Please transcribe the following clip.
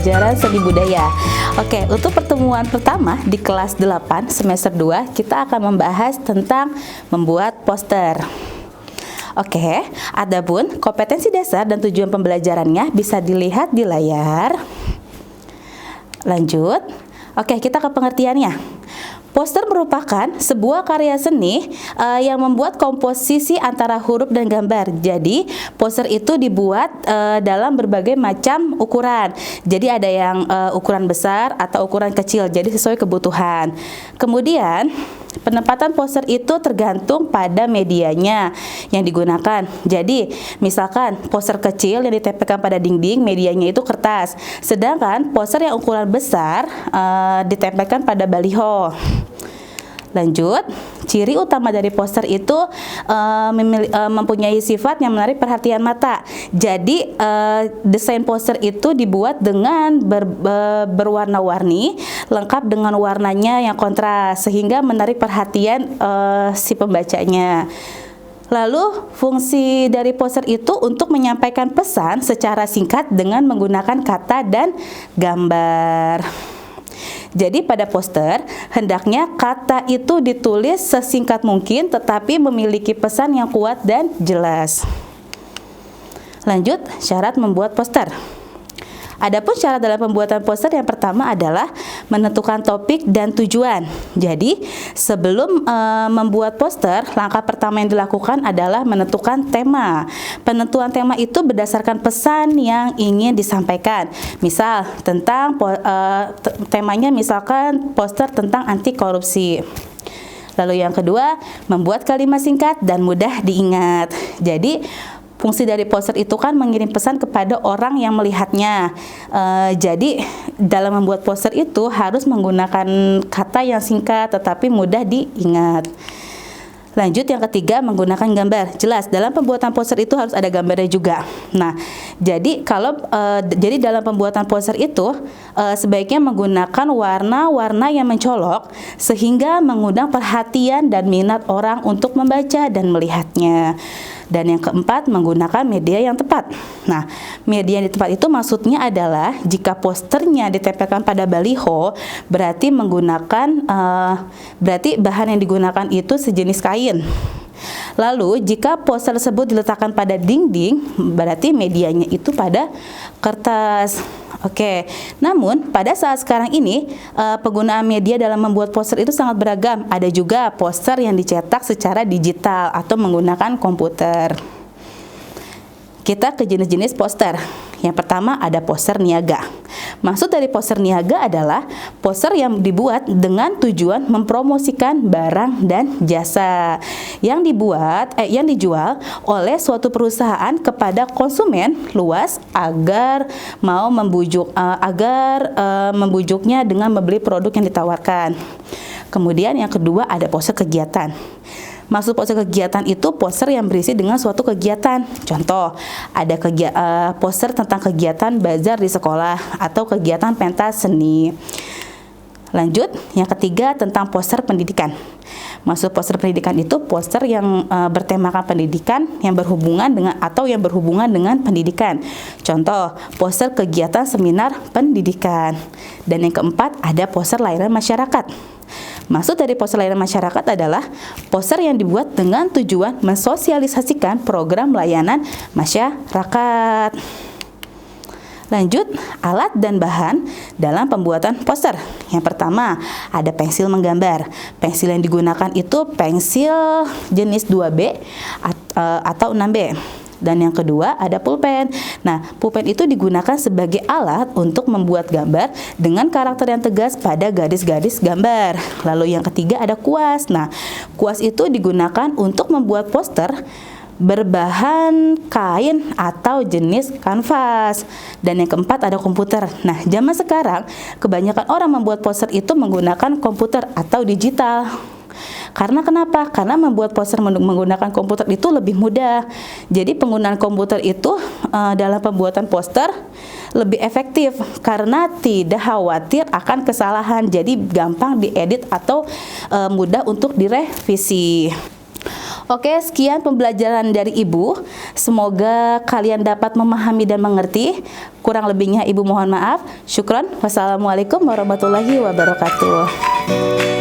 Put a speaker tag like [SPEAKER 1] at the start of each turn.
[SPEAKER 1] pembelajaran seni budaya. Oke, untuk pertemuan pertama di kelas 8 semester 2 kita akan membahas tentang membuat poster. Oke, adapun kompetensi dasar dan tujuan pembelajarannya bisa dilihat di layar. Lanjut. Oke, kita ke pengertiannya. Poster merupakan sebuah karya seni yang membuat komposisi antara huruf dan gambar. Jadi, poster itu dibuat dalam berbagai macam ukuran. Jadi, ada yang ukuran besar atau ukuran kecil, jadi sesuai kebutuhan. Kemudian, penempatan poster itu tergantung pada medianya yang digunakan. Jadi, misalkan poster kecil yang ditempelkan pada dinding, medianya itu kertas. Sedangkan poster yang ukuran besar ditempelkan pada baliho. Lanjut, ciri utama dari poster itu mempunyai sifat yang menarik perhatian mata. Jadi, desain poster itu dibuat dengan berwarna-warni, lengkap dengan warnanya yang kontras, sehingga menarik perhatian si pembacanya. Lalu, fungsi dari poster itu untuk menyampaikan pesan secara singkat dengan menggunakan kata dan gambar. Jadi pada poster, hendaknya kata itu ditulis sesingkat mungkin tetapi memiliki pesan yang kuat dan jelas. Lanjut, syarat membuat poster. Adapun syarat dalam pembuatan poster yang pertama adalah menentukan topik dan tujuan. Jadi, sebelum membuat poster, langkah pertama yang dilakukan adalah menentukan tema. Penentuan tema itu berdasarkan pesan yang ingin disampaikan. Misal, tentang temanya misalkan poster tentang anti korupsi. Lalu yang kedua, membuat kalimat singkat dan mudah diingat. Jadi, fungsi dari poster itu kan mengirim pesan kepada orang yang melihatnya. Jadi dalam membuat poster itu harus menggunakan kata yang singkat tetapi mudah diingat. Lanjut, yang ketiga, menggunakan gambar. Jelas, dalam pembuatan poster itu harus ada gambarnya juga. Nah, jadi jadi dalam pembuatan poster itu sebaiknya menggunakan warna-warna yang mencolok sehingga mengundang perhatian dan minat orang untuk membaca dan melihatnya. Dan yang keempat, menggunakan media yang tepat. Nah, media yang tepat itu maksudnya adalah jika posternya ditempelkan pada baliho, berarti berarti bahan yang digunakan itu sejenis kain. Lalu, jika poster tersebut diletakkan pada dinding, berarti medianya itu pada kertas. Oke, namun pada saat sekarang ini penggunaan media dalam membuat poster itu sangat beragam. Ada juga poster yang dicetak secara digital atau menggunakan komputer. Kita ke jenis-jenis poster. Yang pertama ada poster niaga. Maksud dari poster niaga adalah poster yang dibuat dengan tujuan mempromosikan barang dan jasa yang dijual oleh suatu perusahaan kepada konsumen luas agar membujuknya dengan membeli produk yang ditawarkan. Kemudian yang kedua ada poster kegiatan. Maksud poster kegiatan itu poster yang berisi dengan suatu kegiatan. Contoh, ada poster tentang kegiatan bazar di sekolah atau kegiatan pentas seni. Lanjut, yang ketiga tentang poster pendidikan. Maksud poster pendidikan itu poster yang bertemakan pendidikan yang berhubungan dengan pendidikan. Contoh, poster kegiatan seminar pendidikan. Dan yang keempat ada poster layanan masyarakat. Maksud dari poster layanan masyarakat adalah poster yang dibuat dengan tujuan mensosialisasikan program layanan masyarakat. Lanjut, alat dan bahan dalam pembuatan poster. Yang pertama, ada pensil menggambar. Pensil yang digunakan itu pensil jenis 2B atau 6B. Dan yang kedua ada pulpen. Nah, pulpen itu digunakan sebagai alat untuk membuat gambar dengan karakter yang tegas pada garis-garis gambar. Lalu yang ketiga ada kuas. Nah, kuas itu digunakan untuk membuat poster berbahan kain atau jenis kanvas. Dan yang keempat ada komputer. Nah, zaman sekarang kebanyakan orang membuat poster itu menggunakan komputer atau digital. Karena kenapa? Karena membuat poster menggunakan komputer itu lebih mudah. Jadi penggunaan komputer itu dalam pembuatan poster lebih efektif karena tidak khawatir akan kesalahan. Jadi gampang diedit atau mudah untuk direvisi. Oke, sekian pembelajaran dari Ibu. Semoga kalian dapat memahami dan mengerti. Kurang lebihnya Ibu mohon maaf. Syukron. Wassalamualaikum warahmatullahi wabarakatuh.